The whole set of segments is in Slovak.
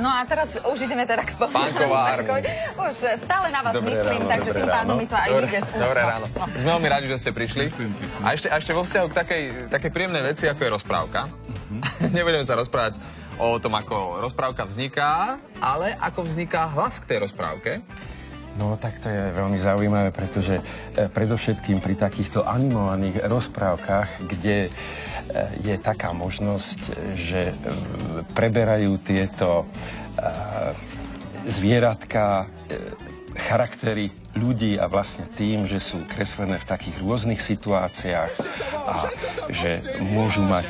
No a teraz už ideme teda k Pánková spomínanému. Už stále na vás myslím, takže tým pádom mi to aj ide z úst. Dobré ráno. Sme veľmi radi, že ste prišli. A ešte vo vzťahu k takej príjemnej veci, ako je rozprávka. Nebudeme sa rozprávať o tom, ako rozprávka vzniká, ale ako vzniká hlas k tej rozprávke. No tak to je veľmi zaujímavé, pretože predovšetkým pri takýchto animovaných rozprávkach, kde je taká možnosť, že preberajú tieto zvieratka charaktery ľudí a vlastne tým, že sú kreslené v takých rôznych situáciách a že môžu mať,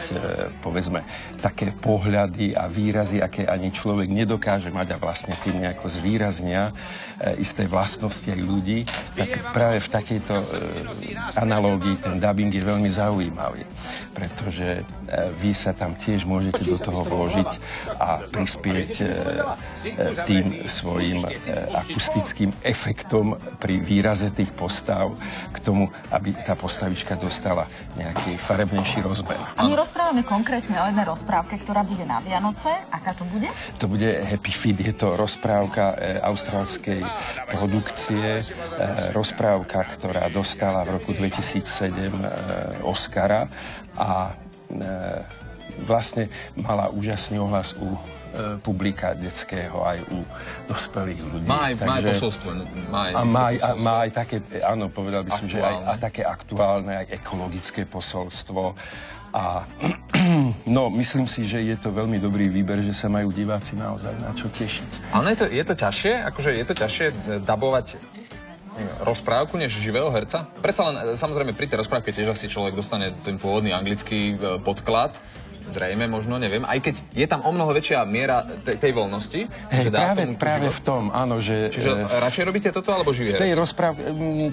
povedzme, také pohľady a výrazy, aké ani človek nedokáže mať a vlastne tým nejako zvýraznia isté vlastnosti aj ľudí, tak práve v takejto analógii ten dubbing je veľmi zaujímavý, pretože vy sa tam tiež môžete do toho vložiť a prispieť tým svojim akustickým efektom pri výraze tých postav k tomu, aby tá postavička dostala nejaký farebnejší rozmer. A my rozprávame konkrétne o jednej rozprávke, ktorá bude na Vianoce. Aká to bude? To bude Happy Feet, je to rozprávka austrálskej produkcie, rozprávka, ktorá dostala v roku 2007 Oscara a vlastne mala úžasný ohlas u publika detského aj u dospelých ľudí. Má aj posolstvo. Má aj také, áno, povedal by som, že aj také aktuálne, aj ekologické posolstvo. A no, myslím si, že je to veľmi dobrý výber, že sa majú diváci naozaj na čo tešiť. Ale je to ťažšie? Akože je to ťažšie dabovať rozprávku než živého herca? Predsa len, samozrejme, pri tej rozprávke tiež asi človek dostane ten pôvodný anglický podklad. Zrejme, možno, neviem. Aj keď je tam o mnoho väčšia miera tej voľnosti. Hej, práve v tom, áno, že... Čiže radšej robíte toto, alebo živý herec? V tej rozprávke,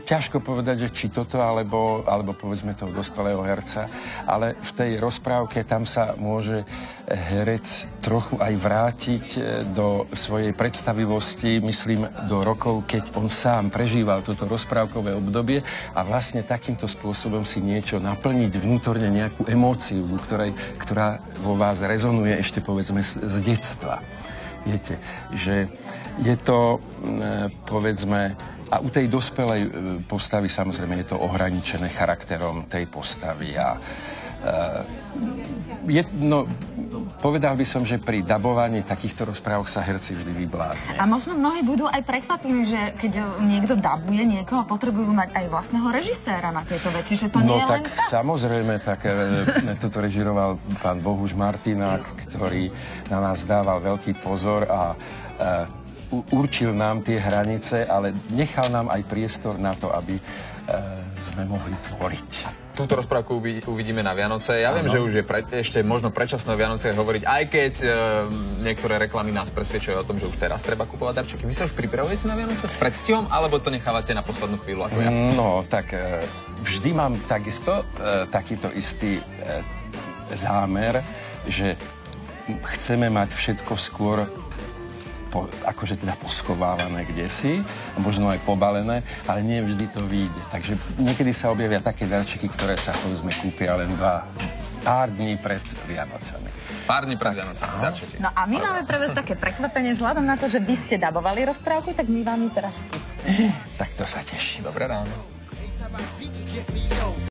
ťažko povedať, že či toto, alebo povedzme toho dospelého herca, ale v tej rozprávke tam sa môže herec trochu aj vrátiť do svojej predstavivosti, myslím, do rokov, keď on sám prežíval toto rozprávkové obdobie a vlastne takýmto spôsobom si niečo naplniť vnútorne nejakú emóciu, ktorá vo vás rezonuje ešte, povedzme, z detstva. Viete, že je to, povedzme, a u tej dospelej postavy, samozrejme, je to ohraničené charakterom tej postavy a povedal by som, že pri dabovaní takýchto rozprávok sa herci vždy vybláznia. A možno mnohí budú aj prekvapení, že keď niekto dabuje niekoho, potrebujú mať aj vlastného režiséra na tieto veci, že to nie je tak len tak. Samozrejme, tak toto režiroval pán Bohuš Martinák, ktorý na nás dával veľký pozor a určil nám tie hranice, ale nechal nám aj priestor na to, aby sme mohli tvoriť. Túto rozprávku uvidíme na Vianoce. Ja viem, že už je ešte možno predčasné o Vianoce hovoriť, aj keď niektoré reklamy nás presvedčujú o tom, že už teraz treba kupovať darčeky. Vy sa už pripravujete na Vianoce s predstihom, alebo to nechávate na poslednú chvíľu ako ja? No, tak vždy mám takisto takýto istý zámer, že chceme mať všetko skôr akože teda poschovávané kdesi, možno aj pobalené, ale nie vždy to vyjde. Takže niekedy sa objavia také darčeky, ktoré sa, povedzme, kúpia len pár dní pred Vianocami. Pár dní pred Vianocami, darčeky. No a my máme pre vás také prekvapenie, vzhľadom na to, že vy ste dabovali rozprávku, tak my vám ju teraz pustíme. Tak to sa teší. Dobré ráno.